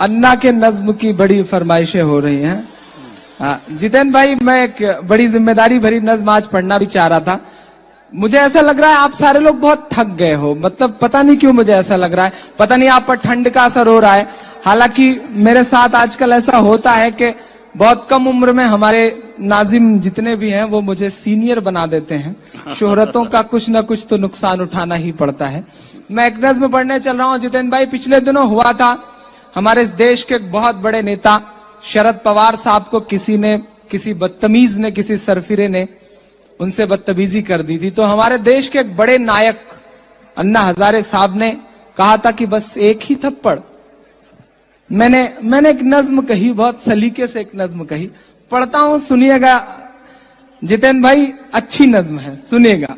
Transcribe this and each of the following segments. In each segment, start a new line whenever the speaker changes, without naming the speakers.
अन्ना के नज्म की बड़ी फरमाइशें हो रही हैं। जितेंद्र भाई, मैं एक बड़ी जिम्मेदारी भरी नज्म आज पढ़ना भी चाह रहा था। मुझे ऐसा लग रहा है आप सारे लोग बहुत थक गए हो, मतलब पता नहीं क्यों मुझे ऐसा लग रहा है, पता नहीं आप पर ठंड का असर हो रहा है। हालांकि मेरे साथ आजकल ऐसा होता है कि बहुत कम उम्र में हमारे नाजिम जितने भी हैं वो मुझे सीनियर बना देते हैं। शोहरतों का कुछ ना कुछ तो नुकसान उठाना ही पड़ता है। मैं एक नज्म पढ़ने चल रहा हूं। जितेंद्र भाई, पिछले दिनों हुआ था, हमारे इस देश के एक बहुत बड़े नेता शरद पवार साहब को किसी बदतमीज ने, किसी सरफिरे ने उनसे बदतमीजी कर दी थी। तो हमारे देश के एक बड़े नायक अन्ना हजारे साहब ने कहा था कि बस एक ही थप्पड़। मैंने एक नज्म कही, बहुत सलीके से एक नज्म कही, पढ़ता हूं, सुनिएगा। जितेंद्र भाई, अच्छी नज्म है, सुनिएगा।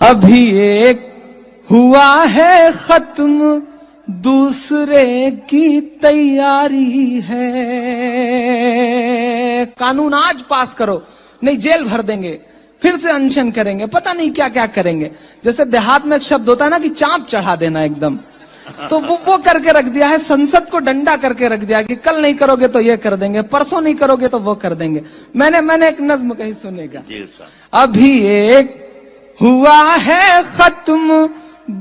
अभी एक हुआ है खत्म, दूसरे की तैयारी है। कानून आज पास करो, नहीं जेल भर देंगे, फिर से अनशन करेंगे, पता नहीं क्या क्या करेंगे। जैसे देहात में एक शब्द होता है ना कि चांप चढ़ा देना एकदम, तो वो करके रख दिया है। संसद को डंडा करके रख दिया कि कल नहीं करोगे तो ये कर देंगे, परसों नहीं करोगे तो वो कर देंगे। मैंने एक नज्म कही, सुनेगा। अभी एक हुआ है खत्म,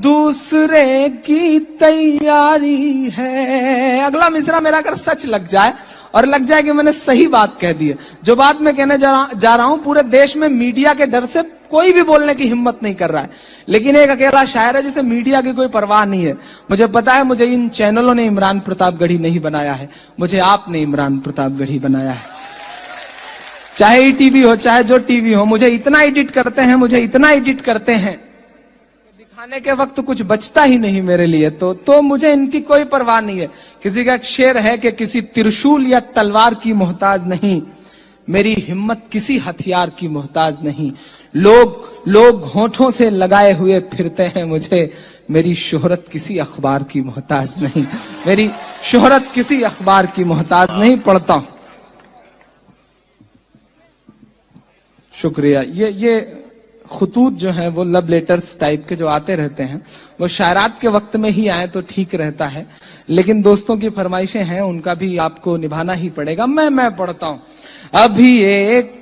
दूसरे की तैयारी है। अगला मिसरा मेरा अगर सच लग जाए और लग जाए कि मैंने सही बात कह दी है, जो बात मैं कहने जा रहा हूं, पूरे देश में मीडिया के डर से कोई भी बोलने की हिम्मत नहीं कर रहा है, लेकिन एक अकेला शायर है जिसे मीडिया की कोई परवाह नहीं है। मुझे पता है, मुझे इन चैनलों ने इमरान प्रतापगढ़ी नहीं बनाया है, मुझे आपने इमरान प्रतापगढ़ी बनाया है। चाहे ईटीवी हो, चाहे जो टीवी हो, मुझे इतना एडिट करते हैं, दिखाने के वक्त कुछ बचता ही नहीं मेरे लिए। तो मुझे इनकी कोई परवाह नहीं है। किसी का एक शेर है कि किसी त्रिशूल या तलवार की मोहताज नहीं, मेरी हिम्मत किसी हथियार की मोहताज नहीं। लोग होठों से लगाए हुए फिरते हैं मुझे, मेरी शोहरत किसी अखबार की मोहताज नहीं, मेरी शोहरत किसी अखबार की मोहताज नहीं। पढ़ता हूं, शुक्रिया। ये खुतूत जो हैं वो लव लेटर्स टाइप के जो आते रहते हैं, वो शायरात के वक्त में ही आए तो ठीक रहता है, लेकिन दोस्तों की फरमाइशें हैं, उनका भी आपको निभाना ही पड़ेगा। मैं पढ़ता हूं। अभी एक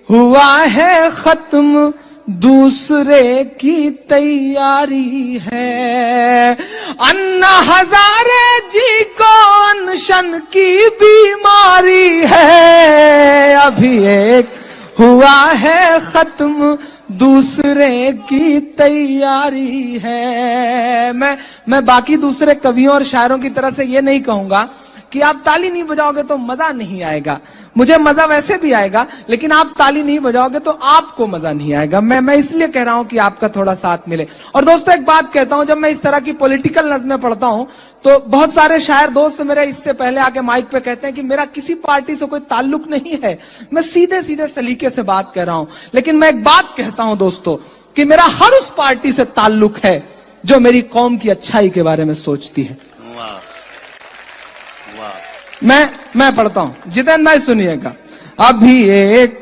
हुआ है खत्म, दूसरे की तैयारी है। अन्ना हजारे जी को अनशन की बीमारी है। अभी एक हुआ है खत्म, दूसरे की तैयारी है। मैं बाकी दूसरे कवियों और शायरों की तरह से ये नहीं कहूंगा कि आप ताली नहीं बजाओगे तो मजा नहीं आएगा। मुझे मजा वैसे भी आएगा, लेकिन आप ताली नहीं बजाओगे तो आपको मजा नहीं आएगा। मैं इसलिए कह रहा हूं कि आपका थोड़ा साथ मिले। और दोस्तों, एक बात कहता हूं, जब मैं इस तरह की पॉलिटिकल नज़्में पढ़ता हूं तो बहुत सारे शायर दोस्त मेरे इससे पहले आके माइक पे कहते हैं कि मेरा किसी पार्टी से कोई ताल्लुक नहीं है, मैं सीधे सलीके से बात कर रहा हूं। लेकिन मैं एक बात कहता हूं दोस्तों कि मेरा हर उस पार्टी से ताल्लुक है जो मेरी कौम की अच्छाई के बारे में सोचती है। मैं पढ़ता हूं। जितेंद्र भाई, सुनिएगा। अभी एक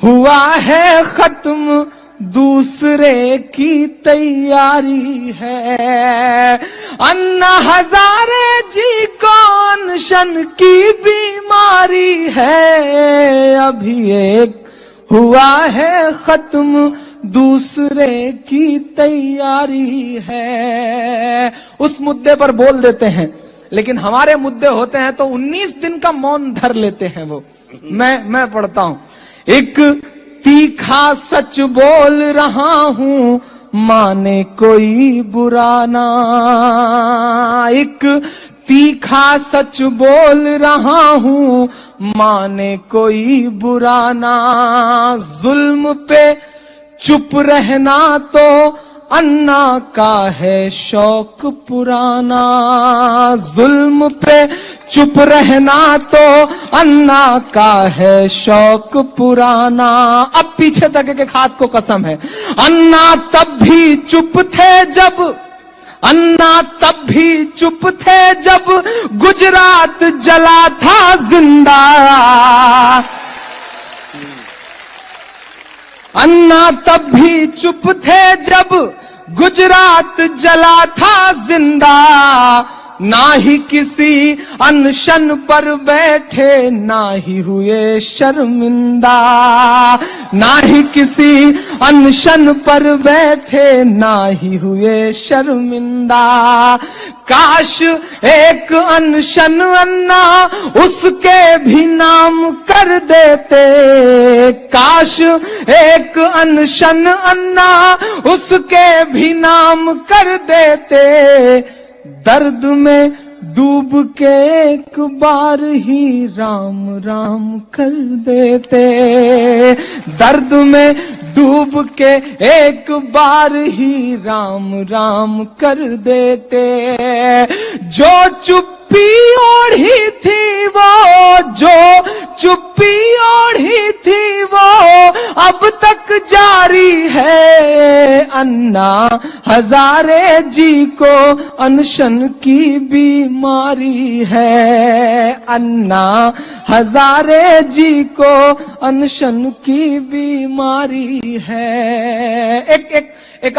हुआ है खत्म, दूसरे की तैयारी है। अन्ना हजारे जी को अनशन की बीमारी है। अभी एक हुआ है खत्म, दूसरे की तैयारी है। उस मुद्दे पर बोल देते हैं, लेकिन हमारे मुद्दे होते हैं तो 19 दिन का मौन धर लेते हैं वो। मैं पढ़ता हूं। एक तीखा सच बोल रहा हूं, माने कोई बुरा ना। एक तीखा सच बोल रहा हूं, माने कोई बुरा ना। जुल्म पे चुप रहना तो अन्ना का है शौक पुराना। जुल्म पे चुप रहना तो अन्ना का है शौक पुराना। अब पीछे तक के हाथ को कसम है। अन्ना तब भी चुप थे जब, अन्ना तब भी चुप थे जब गुजरात जला था जिंदा। अन्ना तब भी चुप थे जब गुजरात जला था जिंदा। ना ही किसी अनशन पर बैठे, ना ही हुए शर्मिंदा, ना ही किसी अनशन पर बैठे, ना ही हुए शर्मिंदा। काश एक अनशन अन्ना उसके भी नाम कर देते, काश एक अनशन अन्ना उसके भी नाम कर देते। दर्द में डूब के एक बार ही राम राम कर देते, दर्द में डूब के एक बार ही राम राम कर देते। जो चुप्पी ओढ़ी थी वो, जो चुप्पी ओढ़ी थी वो अब तक जारी है। अन्ना हजारे जी को अनशन की बीमारी है, अन्ना हजारे जी को अनशन की बीमारी है। एक